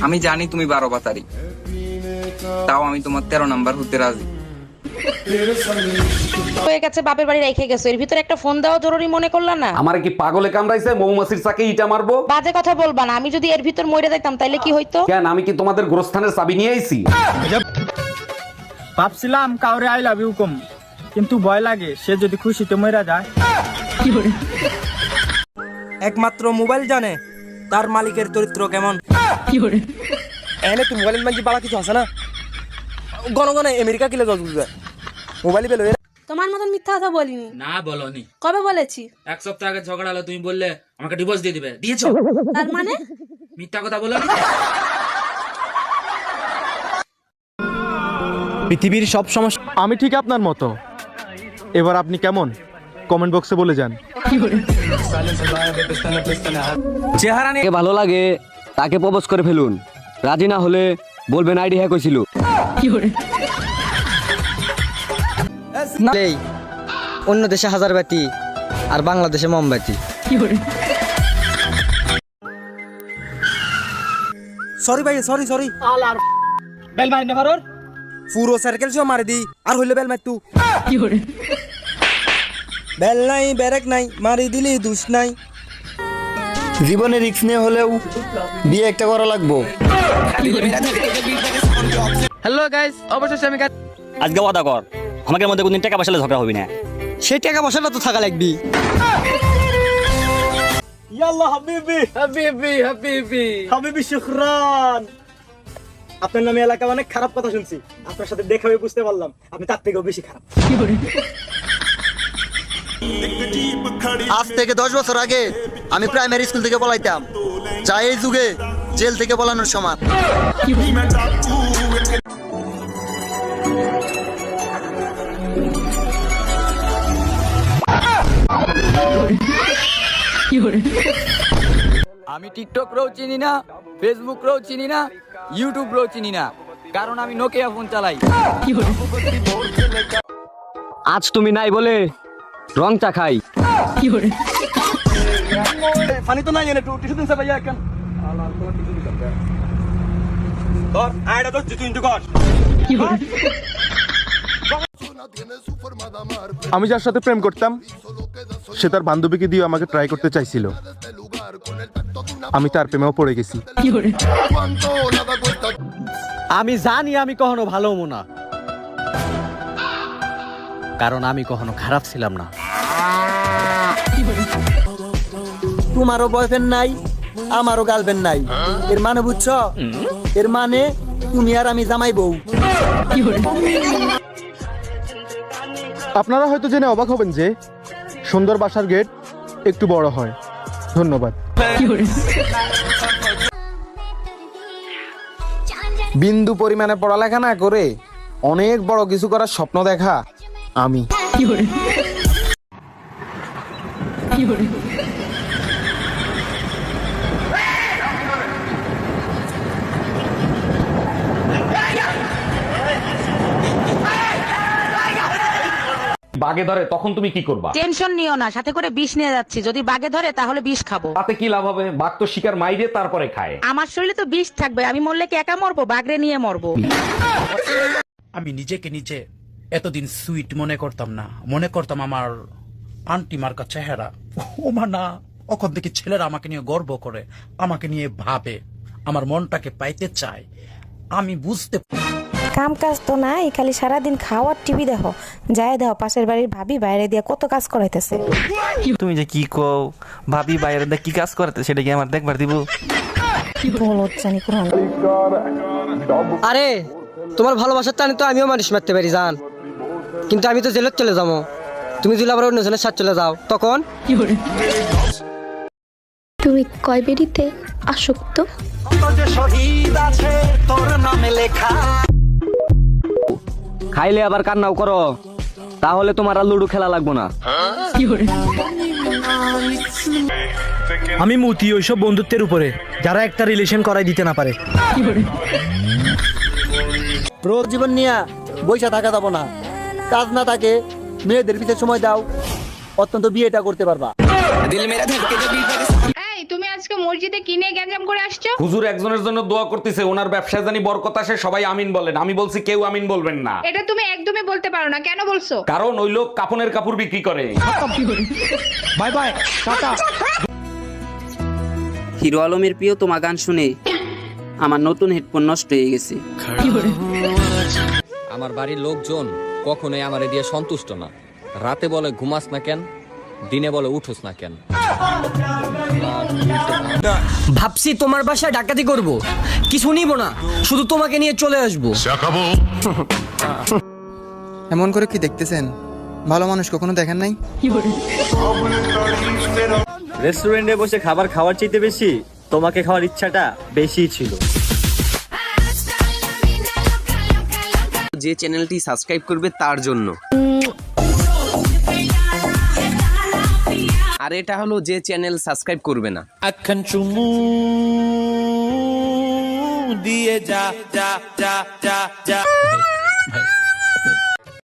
আমি জানি তুমি 12 বাতারি, তাও আমি তোমার 13 নাম্বার হতে রাজি। হয়ে গেছে, বাপের বাড়ি রেখে গেছো, এর ভিতরে একটা ফোন দেওয়া জরুরি মনে করলা না? আমার কি পাগলে কামড়াইছে? মৌমাছির চাকে ইটা মারবো? বাজে কথা বলবা না, আমি যদি এর ভিতর মরে যাইতাম তাইলে কি হইতো? কেন, আমি কি তোমাদের গোরস্থানের চাবি নিয়ে আইছি? ভাবছিলাম কাউরে আই লাভ ইউ কম, কিন্তু ভয় লাগে সে যদি খুশিতে মরে যায়। একমাত্র মোবাইল জানে তার মালিকের চরিত্র কেমন। এনে তুই মোবাইল মাঝে বালা কিছু আছে না, গণগণে আমেরিকা কিলে জজ বুঝবে মোবাইল বেলো। তোমার মতন মিথ্যা কথা বলিনি। না বলনি। কবে বলেছি? এক সপ্তাহ আগে ঝগড়া হলো, তুমি বললে আমাকে ডিভোর্স দিয়ে দিবে, দিয়েছো? তার মানে মিথ্যা কথা বলো। পৃথিবীর সব সমস্যা আমি ঠিক আপনার মতো। এবার আপনি কেমন কমেন্ট বক্সে বলে যান। চেহারা নিয়ে ভালো লাগে তাকে প্রপোজ করে ফেলুন, রাজি না হলে বলবেন আইডি হ্যাক হয়েছিল। অন্য দেশে হাজারবাতি আর বাংলাদেশে মোমবাতি। সরি ভাই, সরি সরি। বেল মারি না পারোর পুরো সার্কেল সহ মারি দি, আর হইলো বেল মার তু। বেল নাই ব্যারেক নাই, মারি দিলি দুষ নাই। জীবনে রিস্ক নিয়ে হলেও বিয়ে একটা করা লাগবো। হ্যালো গাইস, অবশেষে আমি আজকে ওয়াদা কর, আমাদের মধ্যে কোনদিন টাকা পয়সা ঝগড়া হবে না। সেই টাকা পয়সাটা তো থাকা লাগবি। ইয়াল্লাহ হাবিবি হাবিবি হাবিবি হাবিবি শুকরান। আপনার নামে এলাকা অনেক খারাপ কথা শুনছি, আপনার সাথে দেখা হয়ে বুঝতে পারলাম আপনি তার থেকেও বেশি খারাপ। আজ থেকে 10 বছর আগে আমি প্রাইমারি স্কুল থেকে পলাইতাম, যা এই যুগে জেল থেকে পলানোর সমান। আমি টিকটক রও চিনি না, ফেসবুক রও চিনি না, ইউটিউব রও চিনি না, কারণ আমি নোকিয়া ফোন চালাই। আজ তুমি নাই বলে রং চা খাই। পানি তো নাই, এনে টিস্যু দিন ভাইয়া কেন ধর আইডা তো তুই ইনটু কর। আমি যার সাথে প্রেম করতাম সে তার বান্ধবীকে দিয়ে আমাকে ট্রাই করতে চাইছিল, আমি তার প্রেমেও পড়ে গেছি। আমি জানি আমি কখনো ভালো হবো না, কারণ আমি কখনো খারাপ ছিলাম না। তোমারও বয়ফ্রেন্ড নাই, আমারও গার্লফ্রেন্ড নাই, এর মানে বুঝছো? এর মানে তুমি আর আমি জামাই বউ। আপনারা হয়তো জেনে অবাক হবেন যে সুন্দর বাসার গেট একটু বড় হয়। ধন্যবাদ। বিন্দু পরিমাণে পড়ালেখা না করে অনেক বড় কিছু করার স্বপ্ন দেখা আমি। বাগে ধরে তখন তুমি কি করবা? টেনশন নিও না, সাথে করে বিষ নিয়ে যাচ্ছি, যদি বাগে ধরে তাহলে বিষ খাবো। তাতে কি লাভ হবে? বাঘ তো শিকার মাইরে তারপরে খায়। আমার শরীরে তো বিষ থাকবে, আমি মরলে কি একা মরবো? বাগরে নিয়ে মরবো। আমি নিজেকে নিজে এতদিন সুইট মনে করতাম না, মনে করতাম আমার আন্টি মার্কা চেহারা। ও মা না, ওখান থেকে ছেলেরা আমাকে নিয়ে গর্ব করে, আমাকে নিয়ে ভাবে, আমার মনটাকে পাইতে চায়। আমি বুঝতে কাম কাজ তো নাই, খালি সারাদিন খাওয়ার টিভি দেখো, যায় দেখো পাশের বাড়ির ভাবি বাইরে দিয়ে কত কাজ করাইতেছে। তুমি যে কি কও, ভাবি বাইরে দিয়ে কি কাজ করতে সেটা কি আমার দেখবার দিব? জানি কোরআন। আরে তোমার ভালোবাসার টানে তো আমিও মানুষ মারতে পারি জান, কিন্তু আমি তো জেলত চলে যাবো। তুমি যদি আবার অন্যজনের সাথে চলে যাও তখন? তুমি কয় বেরিতে আসক্ত? খাইলে আবার কান্নাও করো, তাহলে তোমার আর লুডো খেলা লাগবো না। আমি মুতি ওইসব বন্ধুত্বের উপরে যারা একটা রিলেশন করাই দিতে না পারে। রোজ জীবন নিয়ে বইসা থাকা যাবো না, কাজ না থাকে মেয়েদের পিছনে সময় দাও, অত্যন্ত বিয়েটা করতে পারবা। এই তুমি আজকে মসজিদে কিনে গ্যাঞ্জাম করে আসছো? হুজুর একজনের জন্য দোয়া করতেছে, ওনার ব্যবসায় জানি বরকত আসে, সবাই আমিন বলেন। আমি বলছি কেউ আমিন বলবেন না। এটা তুমি একদমই বলতে পারো না, কেন বলছো? কারণ ওই লোক কাপনের কাপড় বিক্রি করে। Bye bye, tata. হিরো আলমের প্রিয় তোমা গান শুনে আমার নতুন হেডফোন নষ্ট হয়ে গেছে। আমার বাড়ির লোকজন কখনোই আমারে দিয়ে সন্তুষ্ট না। রাতে বলে ঘুমাস না কেন, দিনে বলে উঠোস না কেন। ভাবছি তোমার বাসায় ডাকাতি করব, কিছু নিব না, শুধু তোমাকে নিয়ে চলে আসবো। এমন করে কি দেখতেছেন? ভালো মানুষ কখনো দেখেন নাই? রেস্টুরেন্টে বসে খাবার খাওয়ার চাইতে বেশি তোমাকে খাওয়ার ইচ্ছাটা বেশি ছিল। যে চ্যানেলটি সাবস্ক্রাইব করবে তার জন্য। আর এটা হলো যে চ্যানেল সাবস্ক্রাইব করবে না। আখান চুমু দিয়ে যা যা যা যা যা।